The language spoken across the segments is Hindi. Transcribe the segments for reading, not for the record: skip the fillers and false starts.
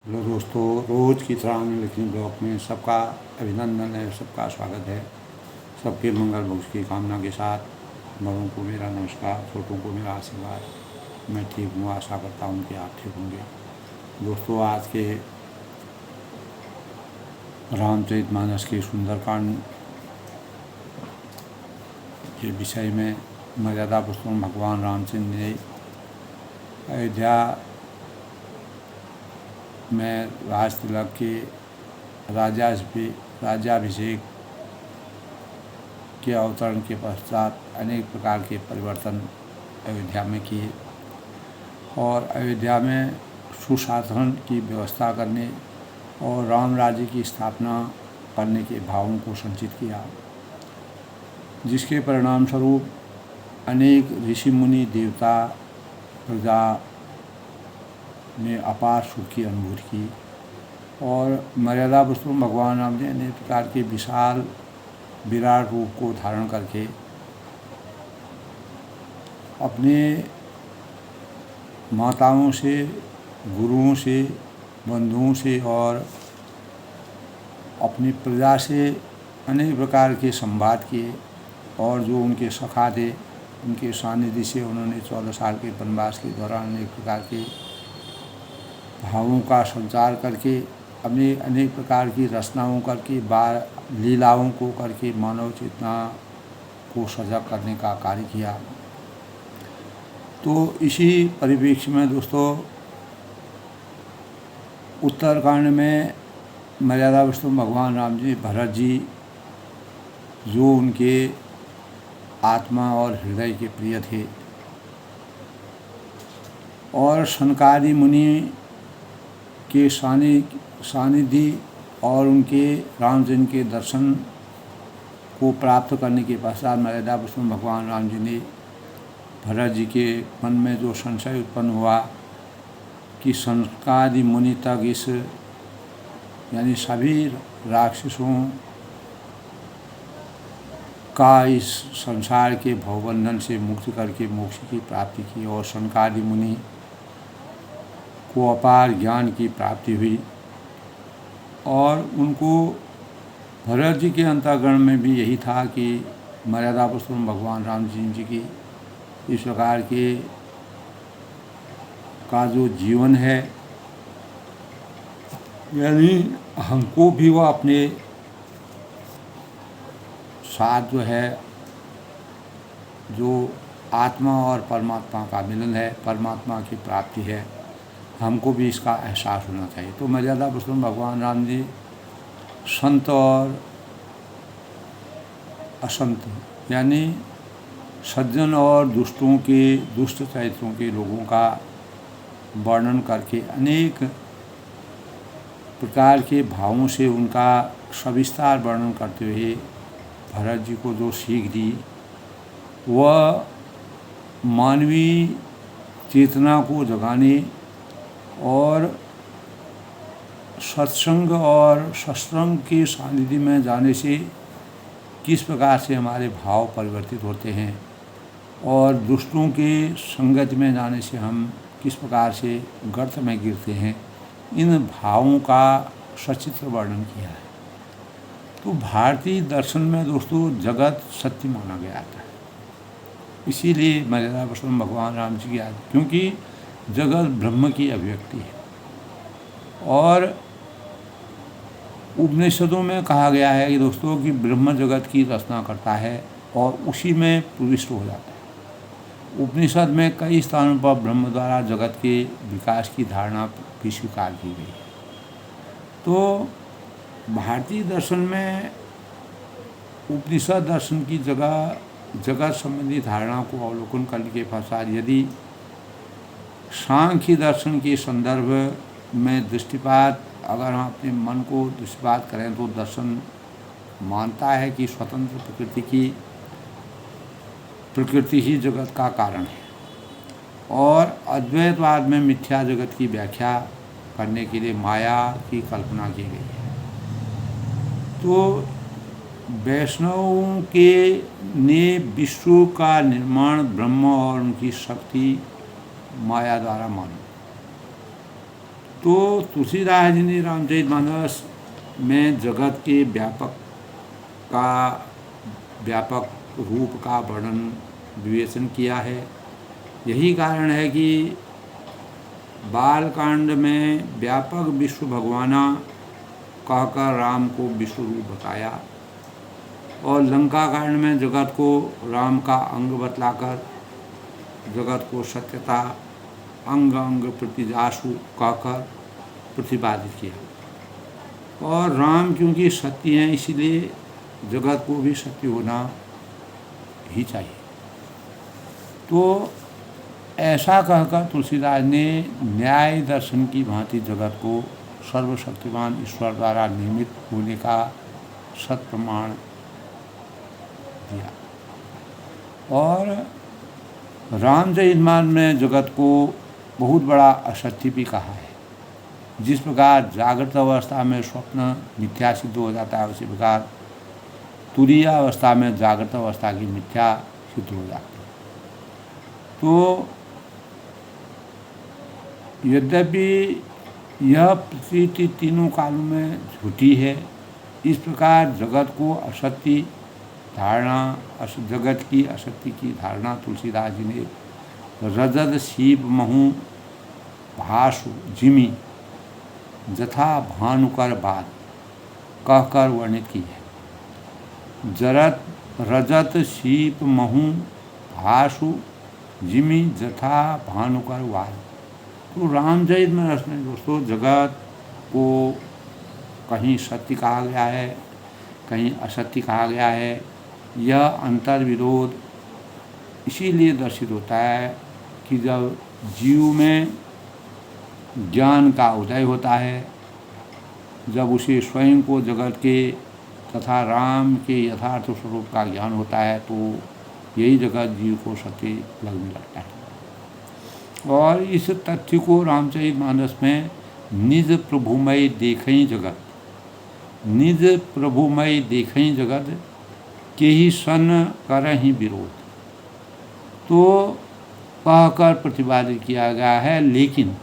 हेलो दोस्तों, रोज़ की तरह लिखनी ब्लॉग में सबका अभिनंदन है, सबका स्वागत है। सबके मंगल भविष्य की कामना के साथ बड़ों को मेरा नमस्कार, छोटों को मेरा आशीर्वाद। मैं ठीक हूँ, आशा करता हूँ कि आप ठीक होंगे। दोस्तों, आज के रामचरितमानस के सुंदरकांड के विषय में मर्यादा पुरुषोत्तम भगवान रामचंद्र ने अयोध्या में राज तिलक के राज्याभिषेक के अवतरण के पश्चात अनेक प्रकार के परिवर्तन अयोध्या में किए और अयोध्या में सुशासन की व्यवस्था करने और राम राज्य की स्थापना करने के भावों को संचित किया, जिसके परिणाम स्वरूप अनेक ऋषि मुनि देवता प्रजा ने अपार सुख की अनुभूति की और मर्यादा पुरुषोत्तम भगवान राम ने अनेक प्रकार के विशाल विराट रूप को धारण करके अपने माताओं से, गुरुओं से, बंधुओं से और अपनी प्रजा से अनेक प्रकार के संवाद किए और जो उनके सखा थे उनके सानिध्य से उन्होंने 14 साल के वनवास के दौरान अनेक प्रकार के भावों का संचार करके अपने अनेक प्रकार की रचनाओं करके लीलाओं को करके मानव चेतना को सजग करने का कार्य किया। तो इसी परिप्रेक्ष्य में दोस्तों, उत्तरकांड में मर्यादा पुरुषोत्तम भगवान राम जी, भरत जी जो उनके आत्मा और हृदय के प्रिय थे और सनकादि मुनि के सानिध्य और उनके रामचंद्र के दर्शन को प्राप्त करने के पश्चात मर्यादा पुरुषोत्तम भगवान राम जी ने भरत जी के मन में जो संशय उत्पन्न हुआ कि सनकादि मुनि तक इस यानी सभी राक्षसों का इस संसार के भवबंधन से मुक्त करके मोक्ष की प्राप्ति की और सनकादि मुनि को अपार ज्ञान की प्राप्ति हुई और उनको भरत जी के अंतःकरण में भी यही था कि मर्यादा पुरुषोत्तम भगवान राम जी की इस प्रकार के का जो जीवन है, यानी हमको भी वह अपने साथ जो है जो आत्मा और परमात्मा का मिलन है, परमात्मा की प्राप्ति है, हमको भी इसका एहसास होना चाहिए। तो मर्यादा पुरुषोत्तम भगवान राम जी संत और असंत यानी सज्जन और दुष्ट चरित्रों के लोगों का वर्णन करके अनेक प्रकार के भावों से उनका सविस्तार वर्णन करते हुए भरत जी को जो सीख दी वह मानवीय चेतना को जगाने और सत्संग और सत्संग के सानिध्य में जाने से किस प्रकार से हमारे भाव परिवर्तित होते हैं और दुष्टों के संगत में जाने से हम किस प्रकार से गर्त में गिरते हैं, इन भावों का सचित्र वर्णन किया है। तो भारतीय दर्शन में दोस्तों जगत सत्य माना गया था, इसीलिए मर्यादा पुरुषोत्तम भगवान राम जी की याद, क्योंकि जगत ब्रह्म की अभिव्यक्ति है और उपनिषदों में कहा गया है कि दोस्तों कि ब्रह्म जगत की रचना करता है और उसी में प्रविष्ट हो जाता है। उपनिषद में कई स्थानों पर ब्रह्म द्वारा जगत के विकास की धारणा भी स्वीकार की गई है। तो भारतीय दर्शन में उपनिषद दर्शन की जगह जगत संबंधी धारणा को अवलोकन करने के पश्चात यदि सांख्य दर्शन के संदर्भ में दृष्टिपात, अगर हम अपने मन को दृष्टिपात करें तो दर्शन मानता है कि स्वतंत्र प्रकृति ही जगत का कारण है और अद्वैतवाद में मिथ्या जगत की व्याख्या करने के लिए माया की कल्पना की गई है। तो वैष्णवों के ने विश्व का निर्माण ब्रह्म और उनकी शक्ति माया द्वारा माना तो तुलसीदास जी ने रामचरितमानस में जगत के व्यापक रूप का वर्णन विवेचन किया है। यही कारण है कि बालकांड में व्यापक विश्व भगवाना कहकर राम को विश्व रूप बताया और लंका कांड में जगत को राम का अंग बतलाकर जगत को सत्यता अंग अंग प्रतिजासु कहकर प्रतिपादित किया। और राम क्योंकि सत्य हैं इसलिए जगत को भी सत्य होना ही चाहिए। तो ऐसा कहकर तुलसीदास ने न्याय दर्शन की भांति जगत को सर्वशक्तिमान ईश्वर द्वारा निर्मित होने का सत प्रमाण दिया। और रामचरितमानस में जगत को बहुत बड़ा असत्य भी कहा है। जिस प्रकार जागृत अवस्था में स्वप्न मिथ्या सिद्ध हो जाता है, उसी प्रकार तुरीय अवस्था में जागृत अवस्था की मिथ्या सिद्ध हो जाती है। तो यद्यपि यह प्रतीति तीनों कालों में झूठी है, इस प्रकार जगत को असत्य धारणा जगत की असत्य की धारणा तुलसीदास जी ने रजत शीप महु भासु जिमी जथा भानुकर बात कहकर वर्णित की है। रजत शीप महु भासु जिमी जथा भानुकर वाल। तो रामचरितमानस में दोस्तों जगत को कहीं सत्य कहा गया है, कहीं असत्य कहा गया है। यह अंतर विरोध इसीलिए दर्शित होता है कि जब जीव में ज्ञान का उदय होता है, जब उसे स्वयं को जगत के तथा राम के यथार्थ स्वरूप का ज्ञान होता है, तो यही जगत जीव को सत्य लगने लगता है। और इस तथ्य को रामचरितमानस में निज प्रभुमय देखई जगत, निज प्रभुमय देखई जगत के ही सन करहि विरोध, तो कहकर प्रतिपादित किया गया है। लेकिन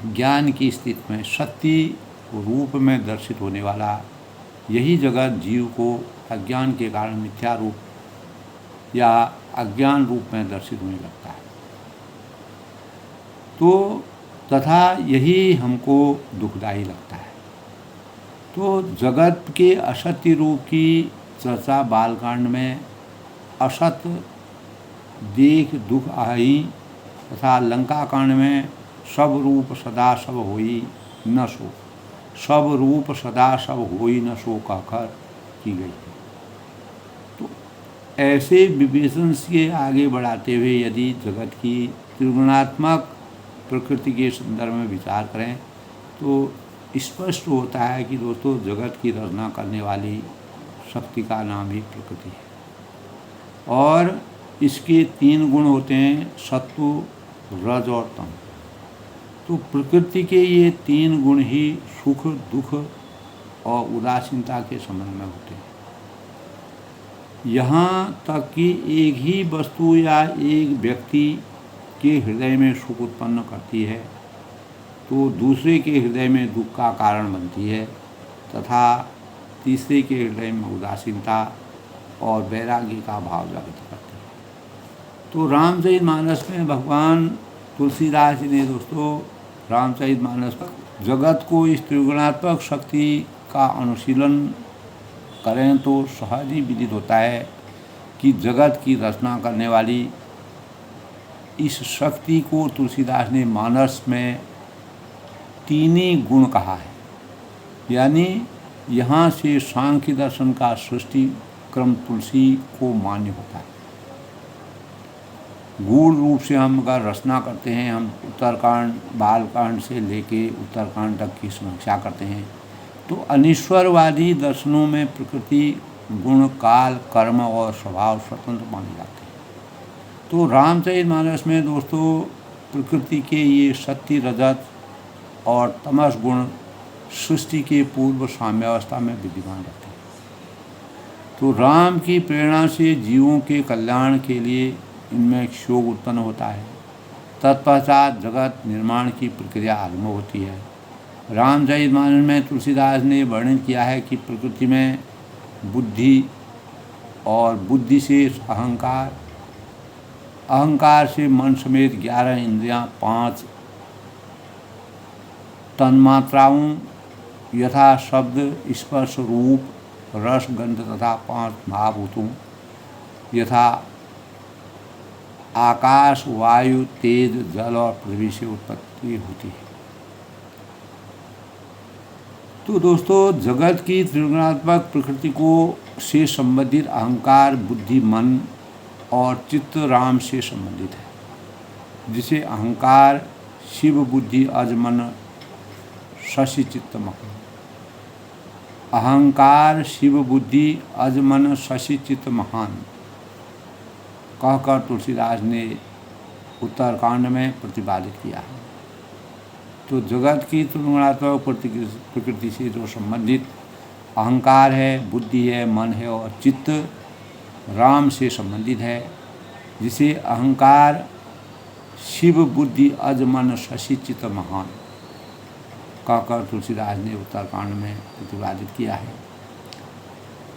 ज्ञान की स्थिति में सत्य रूप में दर्शित होने वाला यही जगत जीव को अज्ञान के कारण मिथ्या रूप या अज्ञान रूप में दर्शित होने लगता है। तो तथा यही हमको दुखदायी लगता है। तो जगत के असत्य रूप की चर्चा बालकांड में असत देख दुख आई तथा लंका कांड में सब रूप सदा सब होई न सो, सब रूप सदा सब होई न सो कहकर की गई है। तो ऐसे विवेचन से आगे बढ़ाते हुए यदि जगत की त्रिगुणात्मक प्रकृति के संदर्भ में विचार करें तो स्पष्ट होता है कि दोस्तों जगत की रचना करने वाली शक्ति का नाम ही प्रकृति है। और इसके तीन गुण होते हैं, सत्व, रज और तम। तो प्रकृति के ये तीन गुण ही सुख, दुख और उदासीनता के संबंध में होते हैं। यहाँ तक कि एक ही वस्तु या एक व्यक्ति के हृदय में सुख उत्पन्न करती है तो दूसरे के हृदय में दुख का कारण बनती है तथा तीसरे के हृदय में उदासीनता और वैराग्य का भाव जागृत करती है। तो रामचरितमानस में भगवान तुलसीदास जी ने दोस्तों रामचरितमानस जगत को इस त्रिगुणात्मक शक्ति का अनुशीलन करें तो सहज ही विदित होता है कि जगत की रचना करने वाली इस शक्ति को तुलसीदास ने मानस में तीन ही गुण कहा है। यानी यहाँ से सांख्य दर्शन का सृष्टि क्रम तुलसी को मान्य होता है। गूढ़ रूप से हम अगर रचना करते हैं, हम उत्तरकांड बालकांड से लेके उत्तरकांड तक की समीक्षा करते हैं तो अनीश्वरवादी दर्शनों में प्रकृति गुण, काल, कर्म और स्वभाव स्वतंत्र माने जाते हैं। तो रामचरितमानस में दोस्तों प्रकृति के ये सत्य, रजत और तमस गुण सृष्टि के पूर्व साम्यावस्था में विद्यमान रहते हैं। तो राम की प्रेरणा से जीवों के कल्याण के लिए इनमें क्षोभ उत्पन्न होता है तत्पश्चात जगत निर्माण की प्रक्रिया आरंभ होती है। रामचरितमानस में तुलसीदास ने वर्णन किया है कि प्रकृति में बुद्धि और बुद्धि से अहंकार, अहंकार से मन समेत 11 इंद्रियां, 5 तन्मात्राओं यथा शब्द, स्पर्श, रूप, रस, गंध तथा 5 महाभूतों यथा आकाश, वायु, तेज, जल और पृथ्वी से उत्पत्ति होती है। तो दोस्तों, जगत की त्रिगुणात्मक प्रकृति को से संबंधित अहंकार, बुद्धि, मन और चित्त राम से संबंधित है, जिसे अहंकार शिव, बुद्धि, अज, मन, शशि, चित्त, महान। अहंकार शिव, बुद्धि, अज, मन, शशि, चित्त, महान कहकर तुलसीदास ने उत्तरकांड में प्रतिपादित किया है। तो जगत की त्रिगुणात्मक प्रकृति से जो संबंधित अहंकार है, बुद्धि है, मन है और चित्त राम से संबंधित है, जिसे अहंकार शिव, बुद्धि, अज, मन, शशि, चित्त, महान कहकर तुलसीदास ने उत्तरकांड में प्रतिपादित किया है।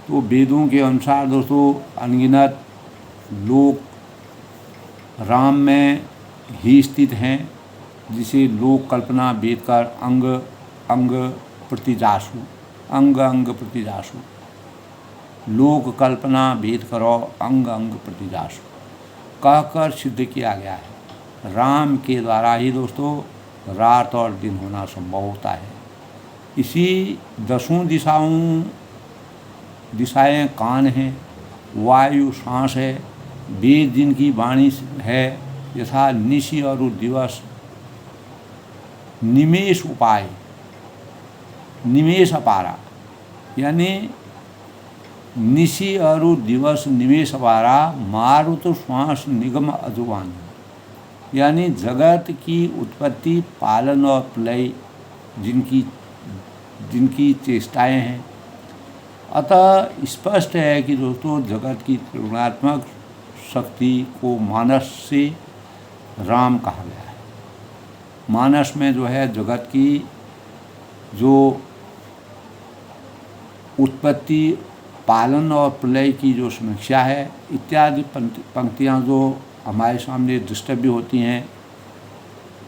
तो वेदों के अनुसार दोस्तों अनगिनत लोक राम में ही स्थित हैं, जिसे लोक कल्पना वेद कर अंग अंग प्रतिजासु, अंग अंग प्रतिजासु, लोक कल्पना वेद करो अंग अंग प्रतिजासु कहकर सिद्ध किया गया है। राम के द्वारा ही दोस्तों रात और दिन होना संभव होता है। इसी 10 दिशाएं कान हैं, वायु सांस है, वेद जिनकी वाणी है, यथा निशि और दिवस निमेष उपाय, निमेष अपारा, यानी निशि और दिवस निमेष अपारा, मारुत श्वास निगम अजुबान, यानी जगत की उत्पत्ति, पालन और प्रलय जिनकी चेष्टाएं हैं। अतः स्पष्ट है कि दोस्तों जगत की त्रिगुणात्मक शक्ति को मानस से राम कहा गया है। मानस में जो है जगत की जो उत्पत्ति, पालन और प्रलय की जो समीक्षा है इत्यादि पंक्तियाँ जो हमारे सामने दृष्टव्य होती हैं,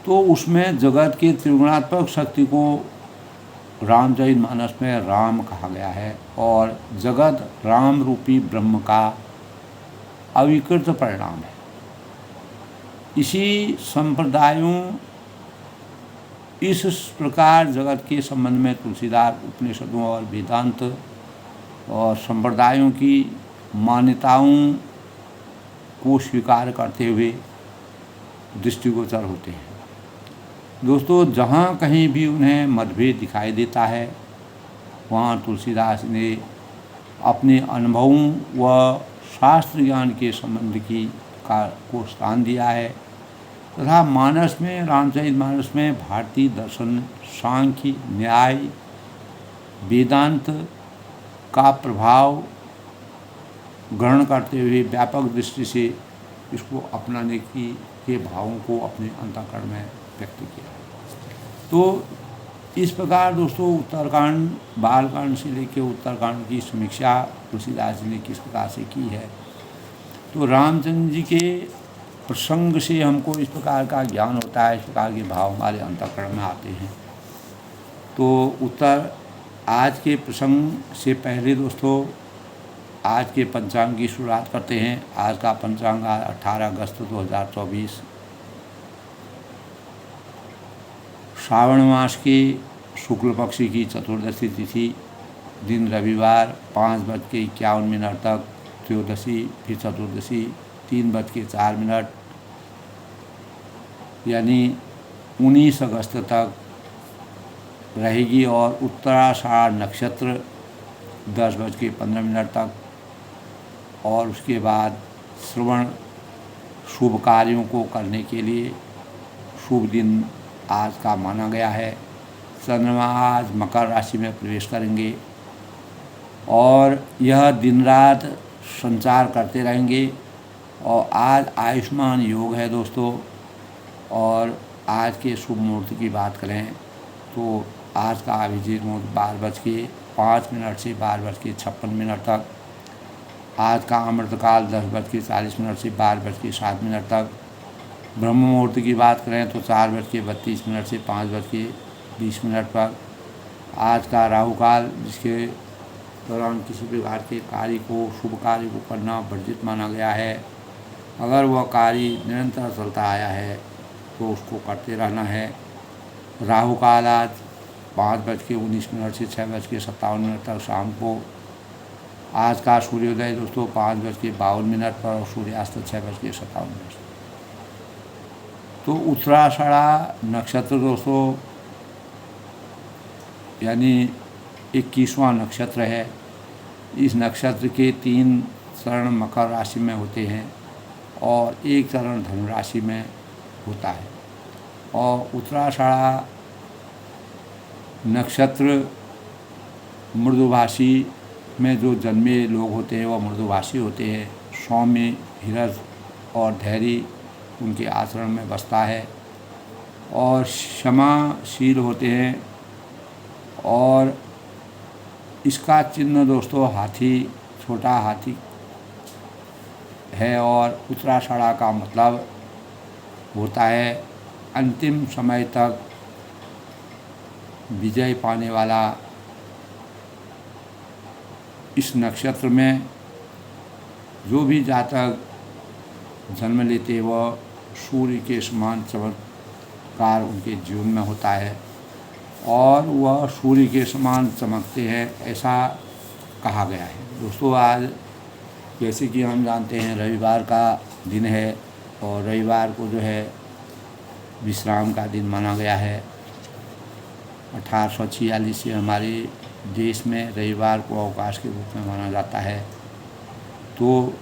तो उसमें जगत की त्रिगुणात्मक शक्ति को रामचरितमानस में राम कहा गया है और जगत राम रूपी ब्रह्म का अविकृत परिणाम है। इसी संप्रदायों इस प्रकार जगत के संबंध में तुलसीदास उपनिषदों और वेदांत और संप्रदायों की मान्यताओं को स्वीकार करते हुए दृष्टिगोचर होते हैं। दोस्तों, जहाँ कहीं भी उन्हें मतभेद दिखाई देता है, वहाँ तुलसीदास ने अपने अनुभवों व शास्त्र ज्ञान के संबंध को स्थान दिया है तथा मानस में, रामचरितमानस में भारतीय दर्शन, सांख्य, न्याय, वेदांत का प्रभाव ग्रहण करते हुए व्यापक दृष्टि से इसको अपनाने के भावों को अपने अंतःकरण में व्यक्त किया। तो इस प्रकार दोस्तों उत्तरकांड, बालकांड से लेकर उत्तरकांड की समीक्षा तुलसीदास जी ने किस प्रकार से की है। तो रामचंद्र जी के प्रसंग से हमको इस प्रकार का ज्ञान होता है, इस प्रकार के भाव हमारे अंतःकरण में आते हैं। तो आज के प्रसंग से पहले दोस्तों आज के पंचांग की शुरुआत करते हैं। आज का पंचांग 18 अगस्त 2024 श्रावण मास की शुक्ल पक्ष की चतुर्दशी तिथि, दिन रविवार 5:51 तक त्रयोदशी, फिर चतुर्दशी 3:04 यानी 19 अगस्त तक रहेगी और उत्तराषाढ़ नक्षत्र 10:15 तक और उसके बाद श्रवण शुभ कार्यों को करने के लिए शुभ दिन आज का माना गया है। चंद्रमा आज मकर राशि में प्रवेश करेंगे और यह दिन रात संचार करते रहेंगे। और आज आयुष्मान योग है दोस्तों, और आज के शुभ मुहूर्त की बात करें तो आज का अभिजीत मुहूर्त 12:05 से 12:56 तक। आज का अमृतकाल 10:40 से 12:07 तक। ब्रह्म मुहूर्त की बात करें तो 4:32 से 5:20 तक। आज का राहु काल, जिसके दौरान किसी प्रकार के कार्य को, शुभ कार्य को करना वर्जित माना गया है। अगर वह कार्य निरंतर चलता आया है तो उसको करते रहना है। राहु काल आज 5:19 से 6:57 तक शाम को। आज का सूर्योदय दोस्तों 5:52 पर और सूर्यास्त 6:57। तो उत्तराषाढ़ा नक्षत्र दोस्तों यानी 21वां नक्षत्र है। इस नक्षत्र के 3 चरण मकर राशि में होते हैं और 1 चरण धनु राशि में होता है। और उत्तराषाढ़ा नक्षत्र मृदुभाषी में जो जन्मे लोग होते हैं वह मृदुभाषी होते हैं। सौम्य, धीरज और धैर्य उनके आचरण में बसता है और क्षमाशील होते हैं। और इसका चिन्ह दोस्तों हाथी, छोटा हाथी है। और उत्तराषाढ़ा का मतलब होता है अंतिम समय तक विजय पाने वाला। इस नक्षत्र में जो भी जातक जन्म लेते वह सूर्य के समान चमत्कार उनके जीवन में होता है और वह सूर्य के समान चमकते हैं, ऐसा कहा गया है। दोस्तों आज जैसे कि हम जानते हैं रविवार का दिन है और रविवार को जो है विश्राम का दिन माना गया है। 1846 से हमारे देश में रविवार को अवकाश के रूप में माना जाता है। तो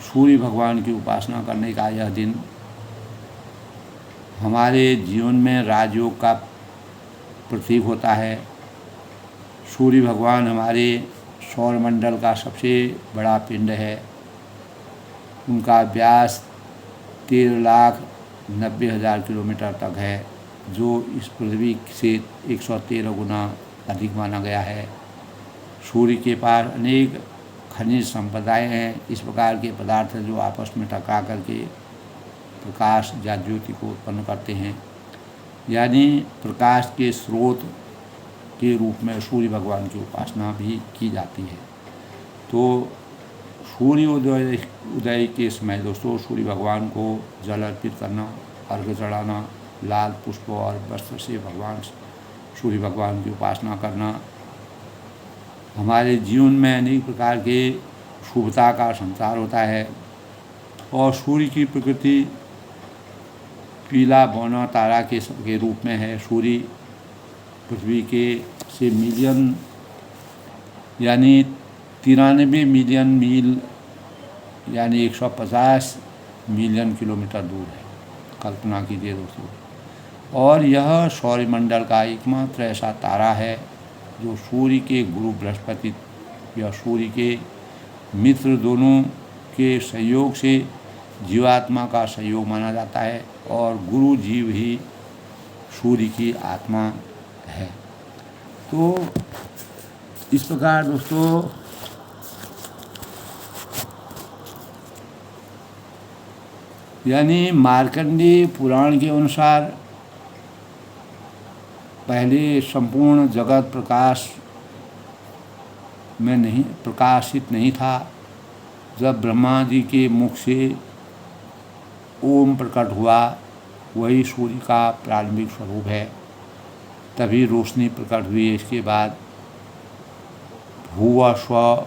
सूर्य भगवान की उपासना करने का यह दिन हमारे जीवन में राजयोग का प्रतीक होता है। सूर्य भगवान हमारे सौरमंडल का सबसे बड़ा पिंड है। उनका व्यास 13,90,000 किलोमीटर तक है, जो इस पृथ्वी से 113 गुना अधिक माना गया है। सूर्य के पास अनेक खनिज संपदाएं हैं। इस प्रकार के पदार्थ जो आपस में टकरा करके प्रकाश या ज्योति को उत्पन्न करते हैं, यानी प्रकाश के स्रोत के रूप में सूर्य भगवान की उपासना भी की जाती है। तो सूर्योदय के समय दोस्तों सूर्य भगवान को जल अर्पित करना, अर्घ्य चढ़ाना, लाल पुष्प और वस्त्र से सूर्य भगवान की उपासना करना हमारे जीवन में अनेक प्रकार के शुभता का संचार होता है। और सूर्य की प्रकृति पीला बौना तारा के रूप में है। सूर्य पृथ्वी के से मिलियन यानी 93 मिलियन मील यानी 150 मिलियन किलोमीटर दूर है। कल्पना कीजिए दोस्तों। और यह सौरमंडल का एकमात्र ऐसा तारा है जो सूर्य के गुरु बृहस्पति या सूर्य के मित्र दोनों के सहयोग से जीवात्मा का सहयोग माना जाता है और गुरु जीव ही सूर्य की आत्मा है। तो इस प्रकार दोस्तों यानी मार्कंडेय पुराण के अनुसार पहले संपूर्ण जगत प्रकाश में प्रकाशित नहीं था। जब ब्रह्मा जी के मुख से ओम प्रकट हुआ, वही सूर्य का प्रारंभिक स्वरूप है, तभी रोशनी प्रकट हुई। इसके बाद भूव स्व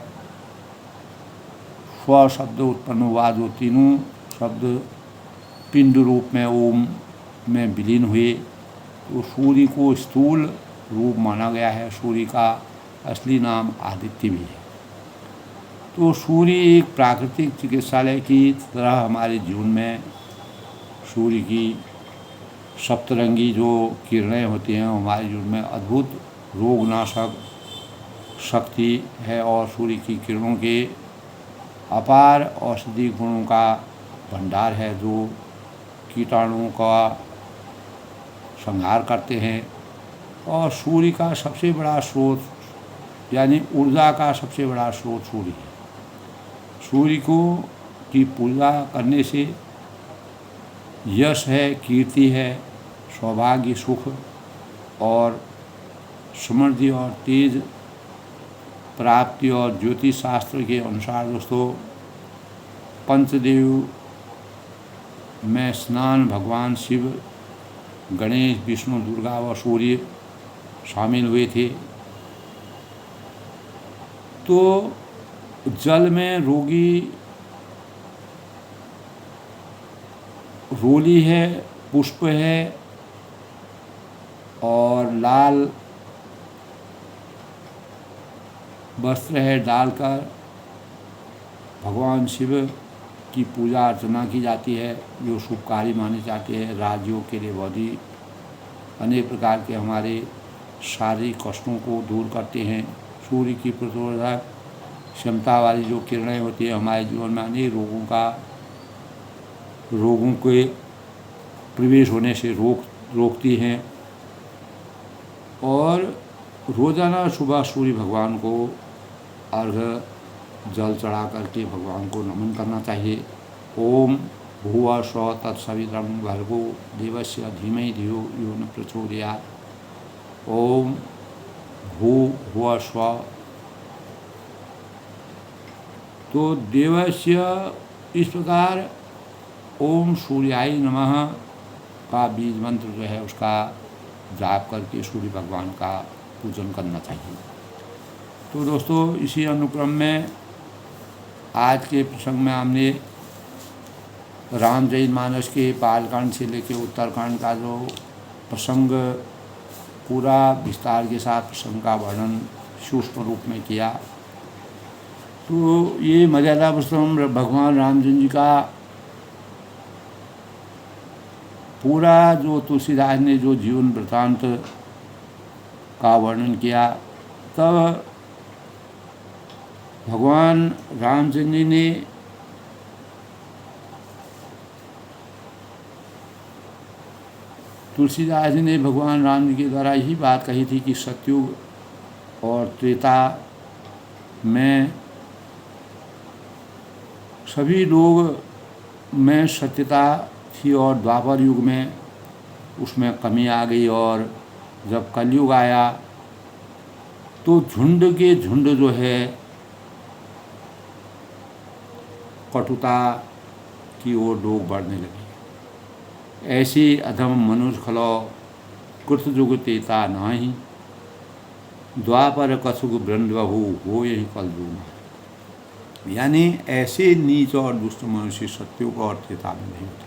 शब्द उत्पन्न हुआ, जो तीनों शब्द पिंड रूप में ओम में विलीन हुए। तो सूर्य को स्थूल रूप माना गया है। सूर्य का असली नाम आदित्य भी है। तो सूर्य एक प्राकृतिक चिकित्सालय की तरह हमारे जीवन में सूर्य की सप्तरंगी जो किरणें होती हैं हमारे जीवन में अद्भुत रोगनाशक शक्ति है और सूर्य की किरणों के अपार औषधि गुणों का भंडार है, जो कीटाणुओं का संहार करते हैं। और सूर्य का सबसे बड़ा स्रोत यानी ऊर्जा का सबसे बड़ा स्रोत सूर्य है। सूर्य को की पूजा करने से यश है, कीर्ति है, सौभाग्य, सुख और समृद्धि और तेज प्राप्ति। और ज्योतिष शास्त्र के अनुसार दोस्तों पंचदेव में स्नान भगवान शिव, गणेश, विष्णु, दुर्गा व सूर्य शामिल हुए थे। तो जल में रोली है, पुष्प है और लाल वस्त्र है डालकर भगवान शिव की पूजा अर्चना की जाती है, जो शुभकारी माने जाते हैं। राजयोग के लिए बहुत ही अनेक प्रकार के हमारे शारीरिक कष्टों को दूर करते हैं। सूर्य की प्रतिरोधक क्षमता वाली जो किरणें होती है हमारे जीवन में अनेक रोगों के प्रवेश होने से रोकती हैं। और रोज़ाना सुबह सूर्य भगवान को अर्घ्य जल चढ़ा करके भगवान को नमन करना चाहिए। ओम भुवः स्वः तत्सवितुर्वरेण्यं भर्गो देवस्य धीमहि धियो यो न प्रचोदयात्। ओम भुवः स्वः। तो देवस्य इस प्रकार ओम सूर्याय नमः का बीज मंत्र जो है उसका जाप करके सूर्य भगवान का पूजन करना चाहिए। तो दोस्तों इसी अनुक्रम में आज के प्रसंग में हमने रामचरितमानस के बालकांड से लेकर उत्तरकांड का जो प्रसंग पूरा विस्तार के साथ प्रसंग का वर्णन सूक्ष्म रूप में किया। तो ये मर्यादा पुरुषोत्तम भगवान रामचंद्र जी का पूरा जो तुलसीदास ने जो जीवन वृत्तांत का वर्णन किया, तब भगवान रामचंद्र जी ने तुलसीदास जी ने भगवान राम जी के द्वारा यही बात कही थी कि सतयुग और त्रेता में सभी लोग में सत्यता थी और द्वापर युग में उसमें कमी आ गई। और जब कलयुग आया तो झुंड के झुंड जो है कटुता की ओर लोग बढ़ने लगे। ऐसी अधम मनुष्य खलो कृत जुग तेता नाही, द्वापर कसुग ब्रंदबहु हो यही कलयुग। यानी ऐसे नीच और दुष्ट मनुष्य सत्युग और त्रेता में नहीं होते,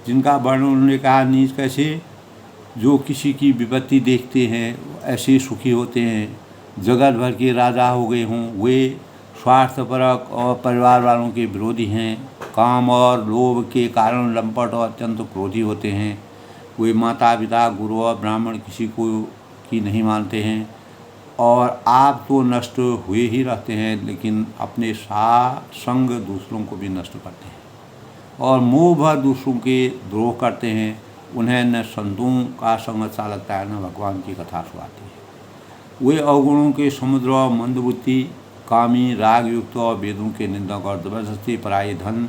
जिनका वर्णन उन्होंने कहा। नीच कैसे? जो किसी की विपत्ति देखते हैं ऐसे सुखी होते हैं, जगत भर के राजा हो गए हों, वे स्वार्थपरक और परिवार वालों के विरोधी हैं, काम और लोभ के कारण लंपट और अत्यंत क्रोधी होते हैं, वे माता पिता गुरु और ब्राह्मण किसी को की नहीं मानते हैं, और आप तो नष्ट हुए ही रहते हैं लेकिन अपने संग दूसरों को भी नष्ट करते हैं और मोह भर दूसरों के द्रोह करते हैं। उन्हें न संतों का संग अच्छा लगता है न भगवान की कथा सुनाती है। वे अवगुणों के समुद्र और मंदबुद्धि, कामी, राग युक्त और वेदों के निंदक और जबरदस्ती पराये धन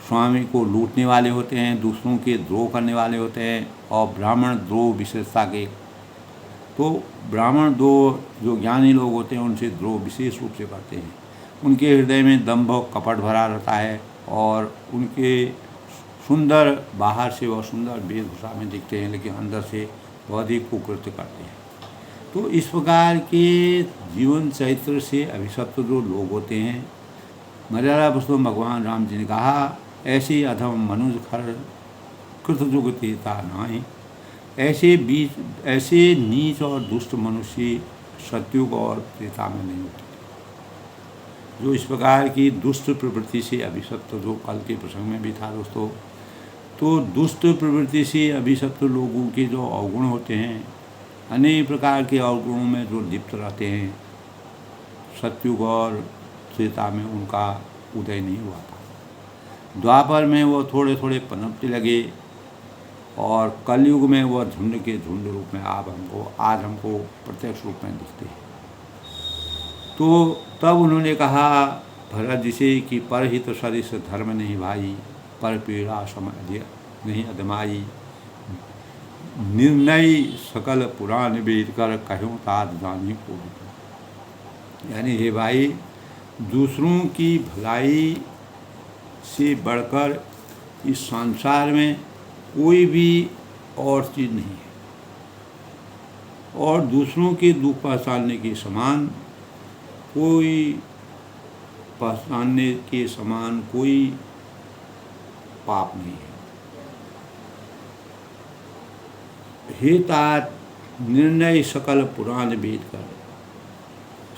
स्वामी को लूटने वाले होते हैं, दूसरों के द्रोह करने वाले होते हैं। और ब्राह्मण द्रोह विशेषता के, तो ब्राह्मण द्रोह जो ज्ञानी लोग होते हैं उनसे द्रोह विशेष रूप से करते हैं। उनके हृदय में दंभ कपट भरा रहता है और उनके सुंदर बाहर से वह सुंदर वेशभूषा में दिखते हैं लेकिन अंदर से बहुत ही कुकृत्य करते हैं। तो इस प्रकार के जीवन चरित्र से अभिशप्त जो लोग होते हैं, मर्यादा पुरुषोत्तम भगवान राम जी ने कहा, ऐसे अधम मनुष्य खर कृतयुग तेता नाही। ऐसे नीच और दुष्ट मनुष्य सतयुग और त्रेता में नहीं होते, जो इस प्रकार की दुष्ट प्रवृत्ति से अभिशप्त, जो कल के प्रसंग में भी था दोस्तों। तो दुष्ट प्रवृत्ति से अभिशप्त लोगों के जो अवगुण होते हैं, अनेक प्रकार के अवगुणों में जो लिप्त रहते हैं, सतयुग और त्रेता में उनका उदय नहीं हुआ था। द्वापर में वो थोड़े थोड़े पनपने लगे और कलयुग में वह झुंड के झुंड रूप में आज हमको प्रत्यक्ष रूप में दिखते हैं। तो तब उन्होंने कहा भरत जी से कि परहित सरिस धर्म नहीं भाई, पर पीड़ा समझ नहीं अदमाई, निर्णय सकल पुराण वेद कर कह्यों तात जानी को। यानी हे भाई, दूसरों की भलाई से बढ़कर इस संसार में कोई भी और चीज़ नहीं है, और दूसरों के दुख पहचानने के समान कोई पाप नहीं है। हे तात निर्णय सकल पुराण वेद कर,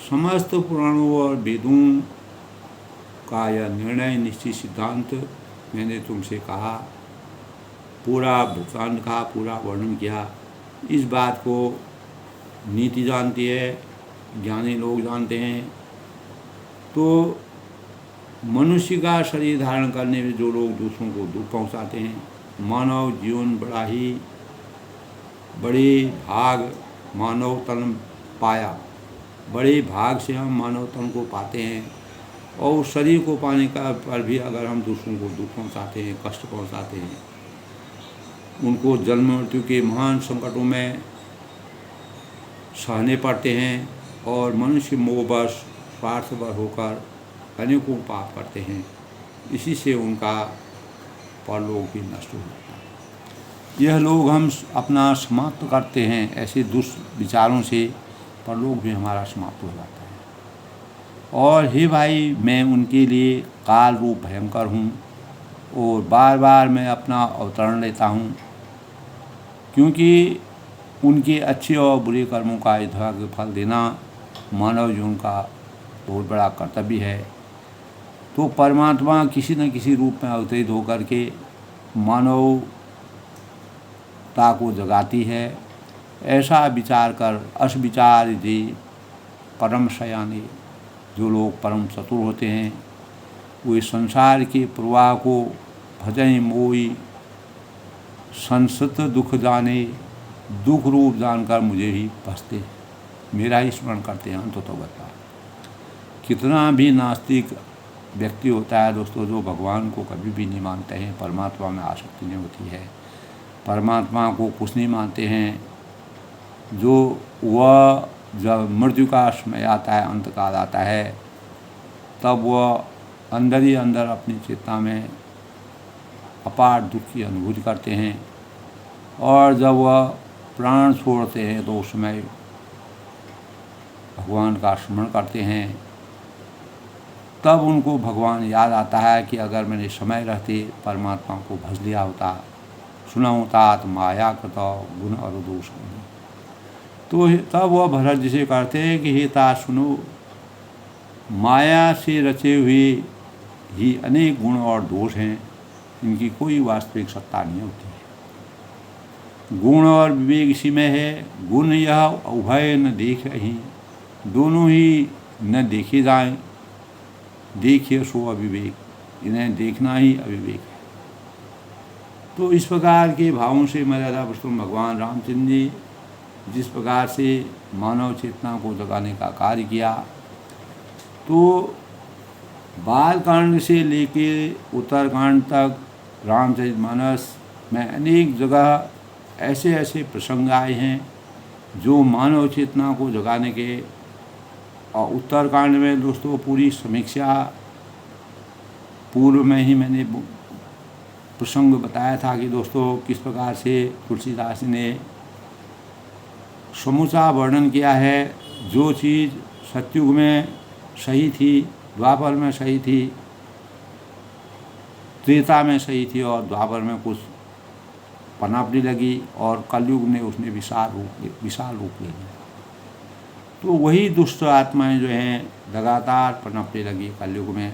समस्त पुराणों और वेदों का यह निर्णय निश्चित सिद्धांत मैंने तुमसे कहा, पूरा वृत्तांत कहा, पूरा वर्णन किया। इस बात को नीति जानती है, ज्ञानी लोग जानते हैं। तो मनुष्य का शरीर धारण करने में जो लोग दूसरों को दुख पहुंचाते हैं, मानव जीवन बड़े भाग मानव तन पाया, बड़े भाग से हम मानव तन को पाते हैं, और उस शरीर को पाने का पर भी अगर हम दूसरों को दुख पहुंचाते हैं, कष्ट पहुंचाते हैं, उनको जन्म मृत्यु के महान संकटों में सहने पड़ते हैं, और मनुष्य मोहवश स्वार्थपर होकर अनेकों पाप करते हैं। इसी से उनका परलोक भी नष्ट हो जाता है। यह लोग हम अपना समाप्त करते हैं, ऐसे दुष्ट विचारों से परलोक भी हमारा समाप्त हो जाता है। और हे भाई, मैं उनके लिए काल रूप भयंकर हूँ, और बार बार मैं अपना अवतरण लेता हूँ, क्योंकि उनके अच्छे और बुरे कर्मों का यथार्थ फल देना मानव जीवन का बहुत बड़ा कर्तव्य है। तो परमात्मा किसी न किसी रूप में अवतरित होकर के मानवता को जगाती है। ऐसा विचार कर अस विचार यदि परम सयानी, जो लोग परम चतुर होते हैं, वे संसार के प्रवाह को भजई मोई संसत दुख जाने, दुख रूप जानकर मुझे ही भजते, मेरा ही स्मरण करते हैं अंत तो बता। कितना भी नास्तिक व्यक्ति होता है दोस्तों, जो भगवान को कभी भी नहीं मानते हैं, परमात्मा में आसक्ति नहीं होती है, परमात्मा को कुछ नहीं मानते हैं, जो वह जब मृत्यु का समय आता है, अंतकाल आता है, तब वह अंदर ही अंदर अपनी चेतना में अपार दुख की अनुभूति करते हैं, और जब वह प्राण छोड़ते हैं तो उस समय भगवान का स्मरण करते हैं। तब उनको भगवान याद आता है कि अगर मैंने समय रहते परमात्मा को भज लिया होता, सुना होता तो माया कृता गुण और दोष। तो तब वह भरत जी से कहते हैं कि हे ता सुनो, माया से रचे हुए ही अनेक गुण और दोष हैं, इनकी कोई वास्तविक सत्ता नहीं होती है। गुण और विवेक इसी में है। गुण यह उभय न देख रही, दोनों ही न देखे जाएं, देखिए सो अविवेक, इन्हें देखना ही अविवेक है। तो इस प्रकार के भावों से मर्यादा पुरुषोत्तम भगवान रामचंद्र जी जिस प्रकार से मानव चेतना को जगाने का कार्य किया, तो बालकांड से लेके उत्तरकांड तक रामचरितमानस में अनेक जगह ऐसे ऐसे प्रसंग आए हैं जो मानव चेतना को जगाने के। और उत्तरकांड में दोस्तों पूरी समीक्षा पूर्व में ही मैंने प्रसंग बताया था कि दोस्तों किस प्रकार से तुलसीदास ने समूचा वर्णन किया है। जो चीज़ सतयुग में सही थी, द्वापर में सही थी, त्रेता में सही थी, और द्वापर में कुछ पनपने लगी, और कलयुग में उसने विशाल रूप ले लिया। तो वही दुष्ट आत्माएं जो हैं लगातार पनपने लगी कलयुग में,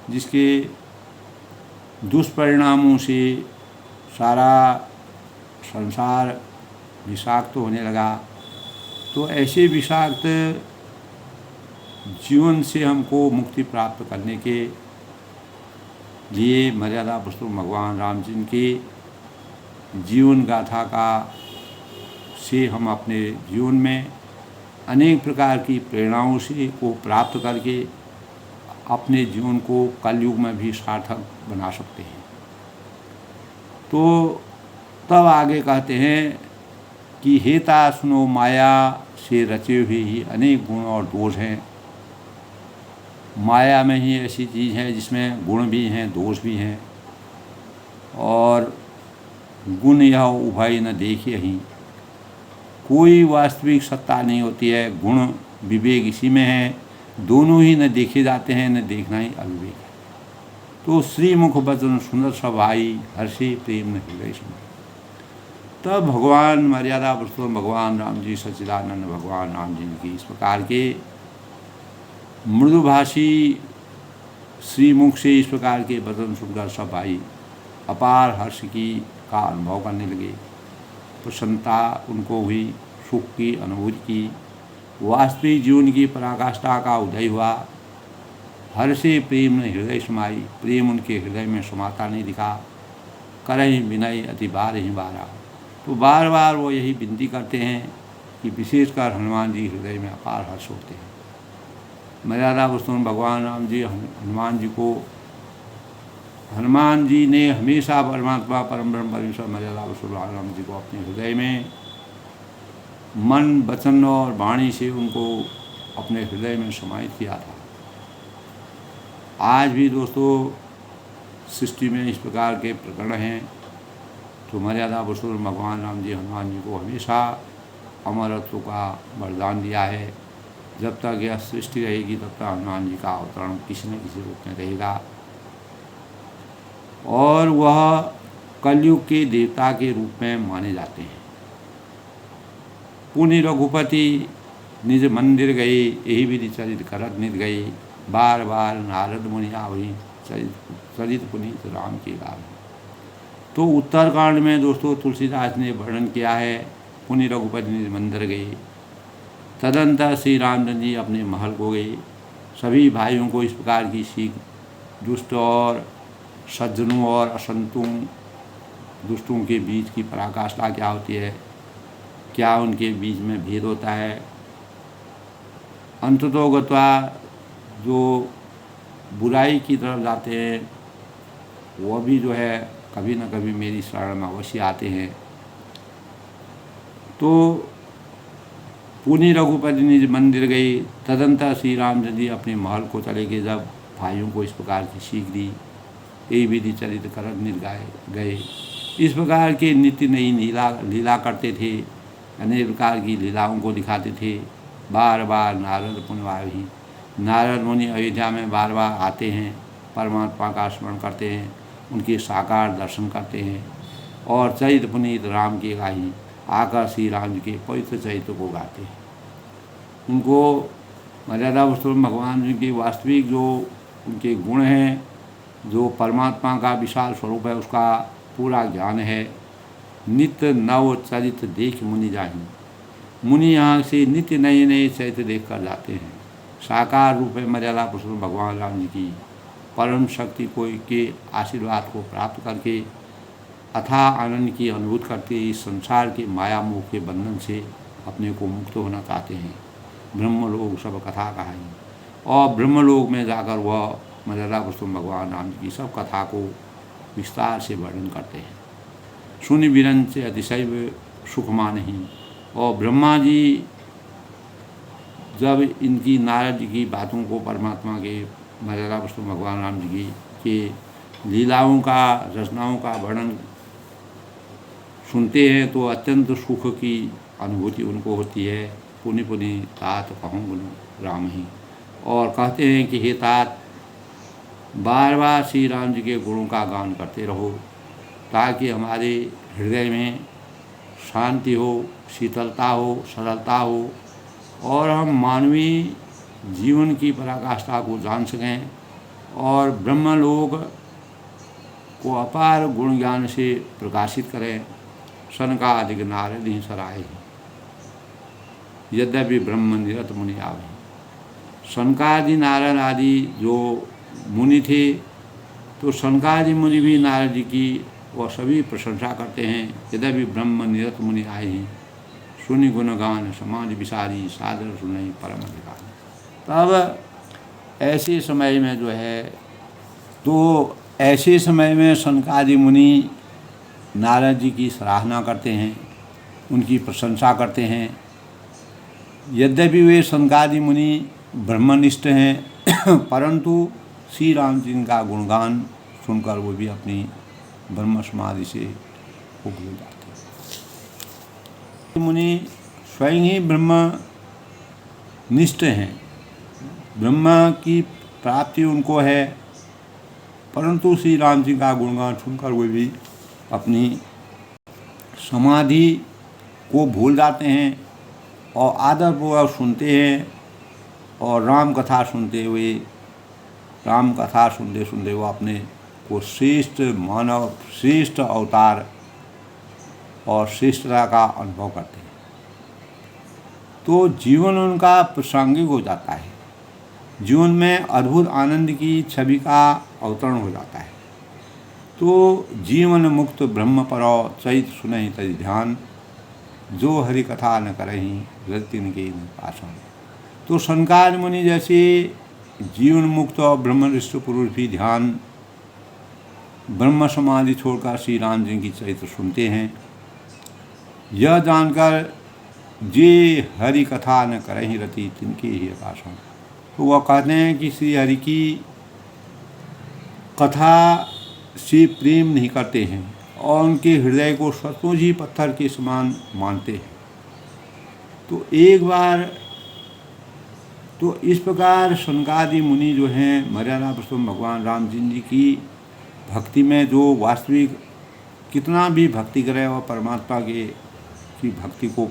जिसके दुष्परिणामों से सारा संसार विषाक्त होने लगा। तो ऐसे विषाक्त जीवन से हमको मुक्ति प्राप्त करने के लिए मर्यादा पुरुषोत्तम भगवान राम जी के जीवन गाथा का से हम अपने जीवन में अनेक प्रकार की प्रेरणाओं से को प्राप्त करके अपने जीवन को कलयुग में भी सार्थक बना सकते हैं। तो तब आगे कहते हैं कि हेता सुनो माया से रचे हुए ही अनेक गुण और दोष हैं। माया में ही ऐसी चीज़ है जिसमें गुण भी हैं दोष भी हैं, और गुण यह उभय न देखे ही, कोई वास्तविक सत्ता नहीं होती है। गुण विवेक इसी में है, दोनों ही न देखे जाते हैं न देखना ही अविवेक है। तो श्रीमुख वचन सुंदर सभाई हर्षि प्रेम न हृदय सुन। तब भगवान मर्यादा पुरुषोत्तम भगवान राम जी सच्चिदानंद भगवान राम जी की इस प्रकार के मृदुभाषी श्रीमुख से इस प्रकार के वचन सुनकर सब भाई अपार हर्ष का अनुभव करने लगे। प्रसन्नता उनको हुई, सुख की अनुभूति की, वास्तविक जीवन की पराकाष्ठा का उदय हुआ। हर्षे प्रेम ने हृदय समाई, प्रेम उनके हृदय में समाता नहीं दिखा। करहि विनय अति बार ही बारा, तो बार बार वो यही विनती करते हैं कि विशेषकर हनुमान जी हृदय में अपार हर्ष होते हैं। मर्यादा पुरुषोत्तम भगवान राम जी हनुमान जी ने हमेशा परमात्मा परम ब्रह्म परमेश्वर मर्यादा पुरुषोत्तम भगवान राम जी को अपने हृदय में मन वचन और वाणी से उनको अपने हृदय में समाहित किया था। आज भी दोस्तों सृष्टि में इस प्रकार के प्रकरण हैं। तो मर्यादा पुरुषोत्तम भगवान राम जी हनुमान जी को हमेशा अमरत्व का वरदान दिया है। जब तक यह सृष्टि रहेगी तब तक हनुमान जी का अवतरण किसी न किसी रूप में रहेगा, और वह कलयुग के देवता के रूप में माने जाते हैं। पुनि रघुपति निज मंदिर गए, यही विधि चरित करत नित गए। बार बार नारद मुनि आवहि, चरित पुनीत राम की गावहि। तो उत्तरकांड में दोस्तों तुलसीदास ने वर्णन किया है, पुनि रघुपति निज मंदिर गए। तदंतर श्री रामचंद्र जी अपने महल को गए। सभी भाइयों को इस प्रकार की सीख, दुष्ट और सज्जनों और असंतों दुष्टों के बीच की पराकाष्ठा क्या होती है, क्या उनके बीच में भेद होता है। अंततोगत्वा जो बुराई की तरफ जाते हैं वह भी जो है कभी न कभी मेरी शरण में अवश्य आते हैं। तो पुनि रघुपति निज मंदिर गए। तदंतर श्री रामचंद्र जी अपने महल को चले गए। जब भाइयों को इस प्रकार की सीख दी, यही विधि चरित करत नित गए। इस प्रकार के नित्य नई लीला करते थे, अनेक प्रकार की लीलाओं को दिखाते थे। बार बार नारद पुनवाही, नारद मुनि अयोध्या में बार बार आते हैं, परमात्मा का स्मरण करते हैं, उनके साकार दर्शन करते हैं, और चरित पुनीत राम के गाही आकर श्री राम जी के पवित्र चरित्र को गाते हैं। उनको मर्यादा पुरुषोत्तम भगवान जी के वास्तविक जो उनके गुण हैं, जो परमात्मा का विशाल स्वरूप है, उसका पूरा ज्ञान है। नित्य नव चरित्र देख मुनि जाहि, मुनि यहाँ से नित्य नए नए चरित्र देख कर जाते हैं। साकार रूप में मर्यादा पुरुषोत्तम भगवान राम जी की परम शक्ति को के आशीर्वाद को प्राप्त करके अथाह आनंद की अनुभूति करके इस संसार के माया मोह के बंधन से अपने को मुक्त होना चाहते हैं। ब्रह्मलोक सब कथा कहानी, और ब्रह्मलोक में जाकर वह मर्यादा पुरुषोत्तम भगवान राम जी की सब कथा को विस्तार से वर्णन करते हैं। सुनि विरन से अतिशय सुख मानहि। और ब्रह्मा जी जब इनकी नारद जी की बातों को परमात्मा के मर्यादा पुरुषोत्तम भगवान राम जी के लीलाओं का रचनाओं का वर्णन सुनते हैं तो अत्यंत सुख की अनुभूति उनको होती है। पुनि पुनि तात कहूँ गुण राम ही, और कहते हैं कि हे तात, बार बार श्री राम जी के गुणों का गान करते रहो, ताकि हमारे हृदय में शांति हो, शीतलता हो, सरलता हो, और हम मानवीय जीवन की पराकाष्ठा को जान सकें, और ब्रह्मलोक को अपार गुण ज्ञान से प्रकाशित करें। सनकादिक नारद ही सराय, यद्यपि ब्रह्म निरत मुनि आवे। सनकादि नारद आदि जो मुनि थे, तो सनकादि मुनि भी नारद जी की वह सभी प्रशंसा करते हैं। यद्यपि ब्रह्म निरत मुनि आए हैं, सुनि गुणगान समाज विसारी, सादर सुनई परम अधिकार। तब ऐसे समय में जो है, तो ऐसे समय में सनकादि मुनि नारद जी की सराहना करते हैं, उनकी प्रशंसा करते हैं। यद्यपि वे सनकादि मुनि ब्रह्मनिष्ठ हैं परंतु श्री रामचंद्र का गुणगान सुनकर वो भी अपनी ब्रह्म समाधि से हो जाते हैं। मुनि स्वयं ही ब्रह्मनिष्ठ हैं, ब्रह्म की प्राप्ति उनको है, परंतु श्री राम जी का गुणगान सुनकर वे भी अपनी समाधि को भूल जाते हैं और आदरपूर्वक सुनते हैं। और राम कथा सुनते सुनते वो अपने को श्रेष्ठ मानव, श्रेष्ठ अवतार और श्रेष्ठता का अनुभव करते हैं। तो जीवन उनका प्रासंगिक हो जाता है, जीवन में अद्भुत आनंद की छवि का अवतरण हो जाता है। तो जीवन मुक्त ब्रह्म परो चैत सुनहि तज ध्यान, जो हरि कथा न करहि रतिन के न पाषाण। तो सनकादि मुनि जैसे जीवन मुक्त और ब्रह्मनिष्ठ पुरुष भी ध्यान ब्रह्म समाधि छोड़कर श्री राम जी की चरित्र सुनते हैं। यह जानकर जे हरि कथा न करहि रति तिनके ही पाषाण। तो वह कहते हैं कि श्री हरि की कथा से प्रेम नहीं करते हैं और उनके हृदय को सचमुच ही पत्थर के समान मानते हैं। तो एक बार तो इस प्रकार सनकादि मुनि जो हैं मर्यादा पुरुषोत्तम भगवान रामचंद्र जी की भक्ति में जो वास्तविक कितना भी भक्ति करे और परमात्मा की भक्ति को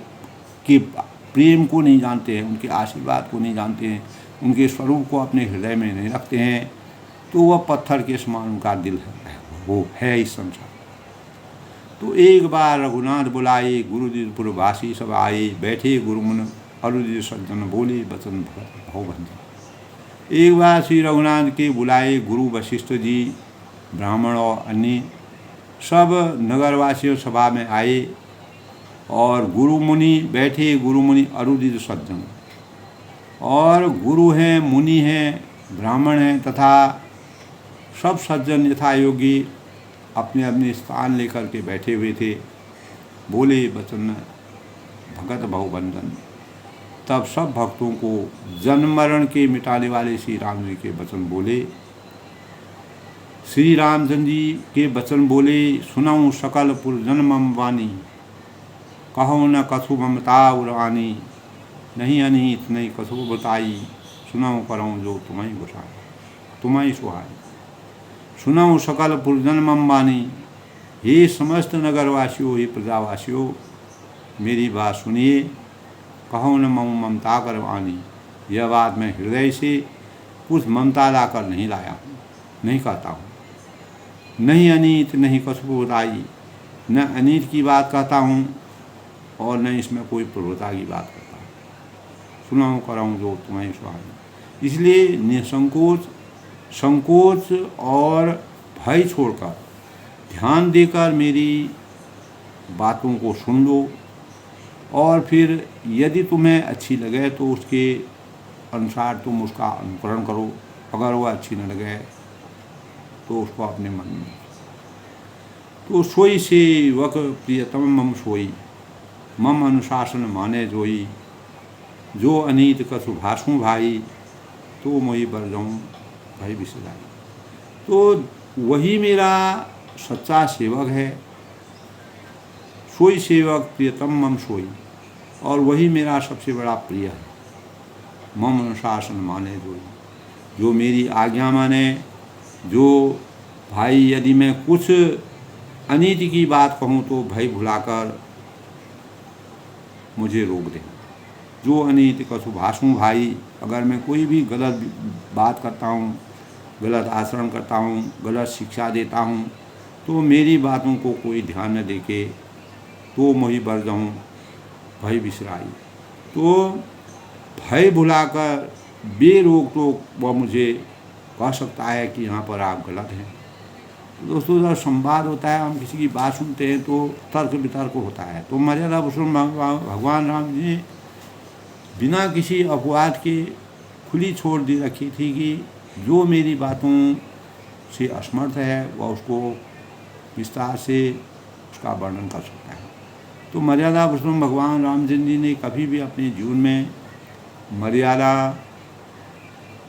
के प्रेम को नहीं जानते हैं, उनके आशीर्वाद को नहीं जानते हैं, उनके स्वरूप को अपने हृदय में नहीं रखते हैं, तो वह पत्थर के समान उनका दिल है, वो है इस संसार। तो एक बार रघुनाथ बुलाए, गुरुजीपुरवासी सब आए, बैठे गुरुमुन अरुदि सज्जन बोले बचन भवबंधन। एक बार श्री रघुनाथ के बुलाए गुरु वशिष्ठ जी, ब्राह्मण और अन्य सब नगरवासियों सभा में आए और गुरु मुनि बैठे, गुरु मुनि अरुदित सज्जन, और गुरु हैं, मुनि हैं, ब्राह्मण हैं तथा सब सज्जन यथा योगी अपने अपने स्थान लेकर के बैठे हुए थे। बोले बचन भगत बहुबंधन। तब सब भक्तों को जन्म मरण के मिटाने वाले श्री राम जी के वचन बोले। श्री रामचंद्र जी के वचन बोले, सुनाऊँ सकल पुरजन मम वाणी, कहो न कछु ममता उरानी, नहीं अनीत नहीं कछु बताई, सुनाऊँ करऊँ जो तुम्हें गुसाई तुम्हें सुहाई। सुनाऊँ सकल पुरजन मम वाणी, हे समस्त नगरवासियों, हे प्रजावासियों, मेरी बात सुनिए। कहो न मम ममता करवानी, यह बात मैं हृदय से कुछ ममता लाकर नहीं लाया हूँ, नहीं कहता हूँ। नहीं अनीत नहीं कछु बुराई, न अनीत की बात कहता हूँ और न इसमें कोई प्रभुता की बात करता हूँ। सुनाऊँ कराऊँ जो तुम्हें सुहाई। इसलिए निसंकोच, संकोच और भय छोड़कर ध्यान देकर मेरी बातों को सुन लो और फिर यदि तुम्हें अच्छी लगे तो उसके अनुसार तुम उसका अनुकरण करो, अगर वह अच्छी न लगे तो उसको अपने मन में। तो सोई सेवक प्रियतम मम सोई, मम अनुशासन माने जोई, जो अनीत कछु भाषू भाई, तो मोहि बर जाऊँ भाई विसराई। तो वही मेरा सच्चा सेवक है। सोई सेवक प्रियतम मम सोई, और वही मेरा सबसे बड़ा प्रिय है। मम अनुशासन माने जोई, जो मेरी आज्ञा माने, जो भाई यदि मैं कुछ अनीति की बात कहूँ तो भय भुलाकर मुझे रोक दे। जो अनीति कछु भाषू भाई, अगर मैं कोई भी गलत बात करता हूँ, गलत आचरण करता हूँ, गलत शिक्षा देता हूँ, तो मेरी बातों को कोई ध्यान न देके तो मोहि बर जाऊँ भय विसराई। तो भय भुलाकर बेरोक टोक वह मुझे कह सकता है कि यहाँ पर आप गलत हैं, दोस्तों जब संवाद होता है, हम किसी की बात सुनते हैं तो तर्क वितर्क होता है। तो मर्यादा पुरुषोत्तम भगवान राम जी ने बिना किसी अपवाद के खुली छोड़ दी रखी थी कि जो मेरी बातों से असमर्थ है वह उसको विस्तार से उसका वर्णन कर सकता है। तो मर्यादा पुरुषोत्तम भगवान रामचंद्र जी ने कभी भी अपने जीवन में मर्यादा